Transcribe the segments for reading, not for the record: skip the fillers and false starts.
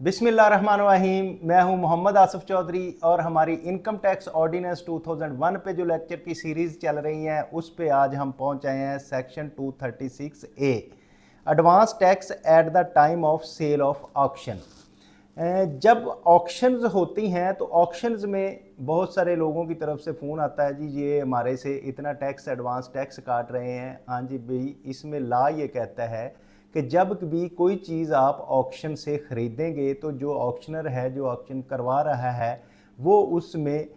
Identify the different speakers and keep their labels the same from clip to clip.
Speaker 1: बिस्मिल्लाहिर्रहमानिर्रहीम। मैं हूं मोहम्मद आसिफ चौधरी और हमारी इनकम टैक्स ऑर्डिनेंस 2001 पे जो लेक्चर की सीरीज़ चल रही हैं उस पे आज हम पहुंच आए हैं section 236A, advance tax at the time of sale of auction. जब ऑक्शंस होती हैं तो ऑक्शंस में बहुत सारे लोगों की तरफ से फ़ोन आता है, जी ये हमारे से इतना टैक्स एडवांस टैक्स काट रहे हैं। हाँ जी भाई, इसमें ला ये कहता है कि जब भी कोई चीज़ आप ऑक्शन से ख़रीदेंगे तो जो ऑक्शनर है, जो ऑक्शन करवा रहा है, वो उसमें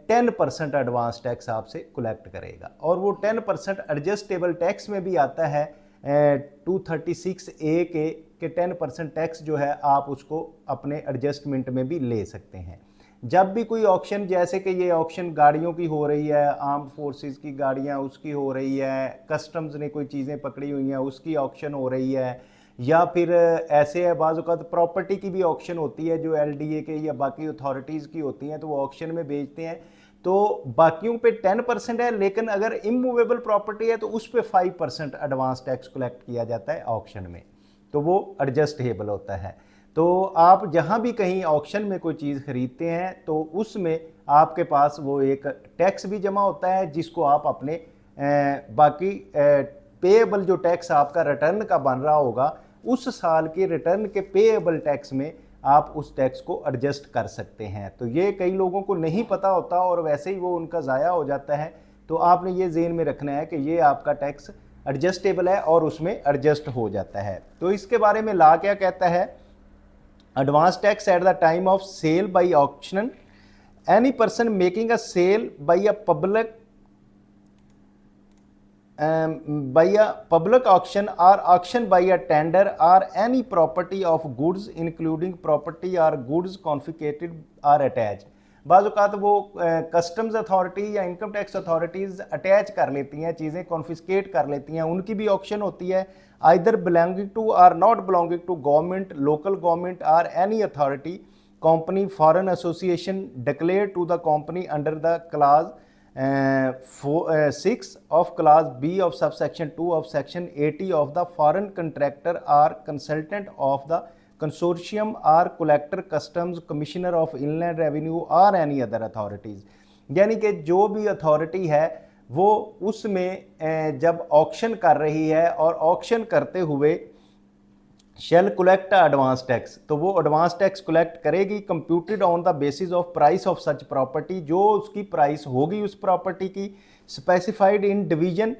Speaker 1: 10% एडवांस टैक्स आपसे कलेक्ट करेगा और वो 10% एडजस्टेबल टैक्स में भी आता है 236A के 10% टैक्स जो है आप उसको अपने एडजस्टमेंट में भी ले सकते हैं। जब भी कोई ऑक्शन, जैसे कि ये ऑक्शन गाड़ियों की हो रही है, आर्म्ड फोर्सेस की गाड़ियां उसकी हो रही है, कस्टम्स ने कोई चीज़ें पकड़ी हुई हैं उसकी ऑक्शन हो रही है, या फिर ऐसे है बाज़ औक़ात प्रॉपर्टी की भी ऑक्शन होती है जो LDA के या बाकी अथॉरिटीज़ की होती हैं, तो वो ऑक्शन में बेचते हैं। तो बाकियों पे 10% है, लेकिन अगर इमूवेबल प्रॉपर्टी है तो उस पर 5% एडवांस टैक्स कलेक्ट किया जाता है ऑक्शन में, तो वो एडजस्टेबल होता है। तो आप जहाँ भी कहीं ऑक्शन में कोई चीज़ खरीदते हैं तो उसमें आपके पास वो एक टैक्स भी जमा होता है जिसको आप अपने बाकी पेएबल जो टैक्स आपका रिटर्न का बन रहा होगा उस साल के रिटर्न के पेएबल टैक्स में आप उस टैक्स को एडजस्ट कर सकते हैं। तो ये कई लोगों को नहीं पता होता और वैसे ही वो उनका ज़ाया हो जाता है। तो आपने ये ज़हन में रखना है कि ये आपका टैक्स एडजस्टेबल है और उसमें एडजस्ट हो जाता है। तो इसके बारे में ला क्या कहता है, advance tax at the time of sale by auction, any person making a sale by a public auction or auction by a tender or any property of goods including property or goods confiscated or attached। बाज़ औक़ात वो customs authority या income tax authorities attach कर लेती हैं, चीज़ें confiscate कर लेती हैं, उनकी भी ऑक्शन होती है, आइदर बिलोंगिंग टू और not belonging to government, local government और any authority, company, foreign association declare to the company under the clause 6 of clause B of subsection 2 of section 80 of the foreign contractor or consultant of the consortium or collector, customs, commissioner of inland revenue or any other authorities। यानी कि जो भी authority है वो उसमें जब auction कर रही है और ऑक्शन करते हुए शेल कलेक्ट एडवांस टैक्स, तो वो एडवांस टैक्स कलेक्ट करेगी computed on the basis of price of such property, जो उसकी प्राइस होगी उस प्रॉपर्टी की, specified in division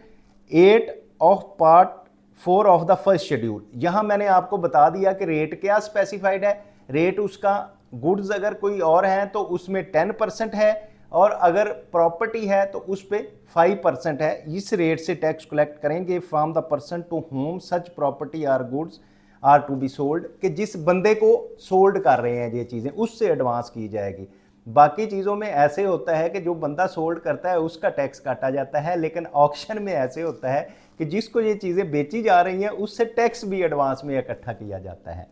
Speaker 1: 8 of part 4 of the first schedule. यहाँ मैंने आपको बता दिया कि रेट क्या स्पेसिफाइड है। रेट उसका गुड्स अगर कोई और है तो उसमें 10% है और अगर प्रॉपर्टी है तो उस पर 5% है। इस रेट से टैक्स कलेक्ट करेंगे from the person to whom such property or goods are to be sold, कि जिस बंदे को सोल्ड कर रहे हैं ये चीज़ें उससे एडवांस की जाएगी। बाकी चीज़ों में ऐसे होता है कि जो बंदा सोल्ड करता है उसका टैक्स काटा जाता है, लेकिन ऑक्शन में ऐसे होता है कि जिसको ये चीज़ें बेची जा रही हैं उससे टैक्स भी एडवांस में इकट्ठा किया जाता है।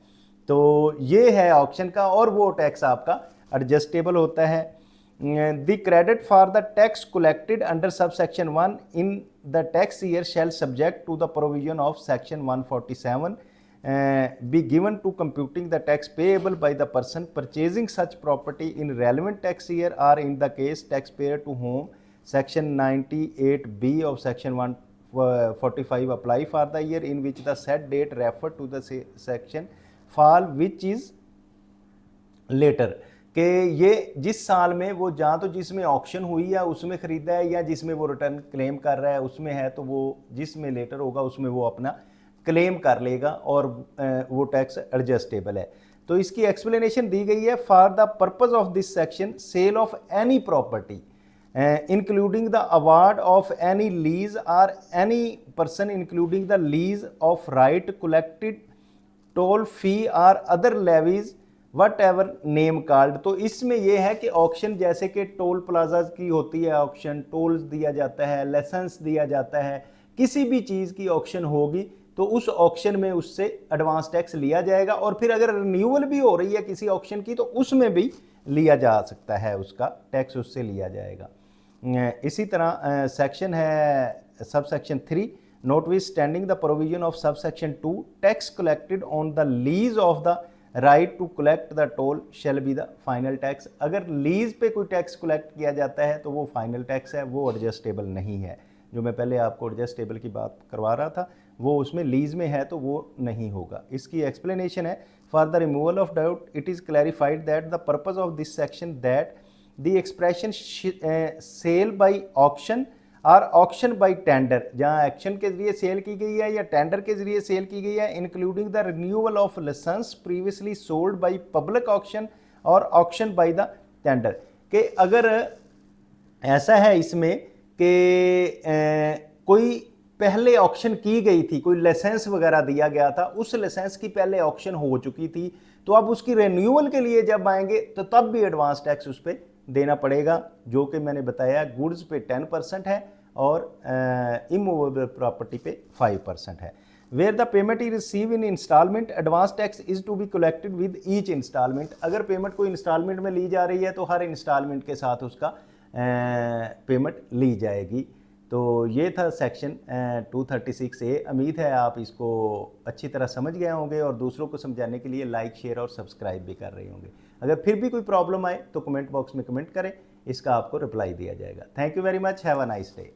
Speaker 1: तो ये है ऑक्शन का, और वो टैक्स आपका एडजस्टेबल होता है। The credit for the tax collected under sub section 1 in the tax year shall subject to the provision of section 147 be given to computing the tax payable by the person purchasing such property in relevant tax year, or in the case taxpayer to whom section 98B of section 145 apply for the year in which the said date referred to the section fall which is later। कि ये जिस साल में वो जहाँ तो जिसमें auction हुई है उसमें ख़रीदा है या जिसमें वो रिटर्न क्लेम कर रहा है उसमें है, तो वो जिसमें लेटर होगा उसमें वो अपना क्लेम कर लेगा और वो टैक्स एडजस्टेबल है। तो इसकी एक्सप्लेनेशन दी गई है, for the purpose of this section sale of any property including the award of any lease और any person including the lease of right collected toll fee और other levies whatever name called. तो इसमें यह है कि auction जैसे कि toll plaza की होती है ऑक्शन, टोल्स दिया जाता है, लाइसेंस दिया जाता है, किसी भी चीज़ की ऑक्शन होगी तो उस ऑक्शन में उससे एडवांस टैक्स लिया जाएगा, और फिर अगर रिन्यूअल भी हो रही है किसी ऑक्शन की तो उसमें भी लिया जा सकता है, उसका टैक्स उससे लिया जाएगा। इसी तरह सेक्शन है sub section 3, notwithstanding the provision of sub section 2 tax collected on the lease of the right to collect the toll shall be the final tax. अगर लीज पे कोई टैक्स कलेक्ट किया जाता है तो वो फाइनल टैक्स है, वो एडजस्टेबल नहीं है। जो मैं पहले आपको एडजस्टेबल की बात करवा रहा था वो उसमें लीज में है तो वो नहीं होगा। इसकी एक्सप्लेनेशन है, for the removal of doubt it is clarified that the purpose of this section that the expression sale by auction और ऑक्शन बाई टेंडर, जहाँ एक्शन के जरिए सेल की गई है या टेंडर के जरिए सेल की गई है, including the renewal of licence previously sold by public auction और ऑक्शन बाई द टेंडर, कि अगर ऐसा है इसमें कि कोई पहले ऑक्शन की गई थी, कोई लाइसेंस वगैरह दिया गया था, उस लाइसेंस की पहले ऑक्शन हो चुकी थी, तो अब उसकी रिन्यूअल के लिए जब आएंगे तो तब भी एडवांस टैक्स उस पर देना पड़ेगा, जो कि मैंने बताया गुड्स पे 10% है और इमूवेबल प्रॉपर्टी पे 5% है। Where the payment is receive in instalment advance tax is to be collected with each instalment. अगर पेमेंट कोई इंस्टॉलमेंट में ली जा रही है तो हर इंस्टॉलमेंट के साथ उसका पेमेंट ली जाएगी। तो ये था सेक्शन 236A। उम्मीद है आप इसको अच्छी तरह समझ गए होंगे और दूसरों को समझाने के लिए लाइक शेयर और सब्सक्राइब भी कर रहे होंगे। अगर फिर भी कोई प्रॉब्लम आए तो कमेंट बॉक्स में कमेंट करें, इसका आपको रिप्लाई दिया जाएगा। Thank you very much, have a nice day.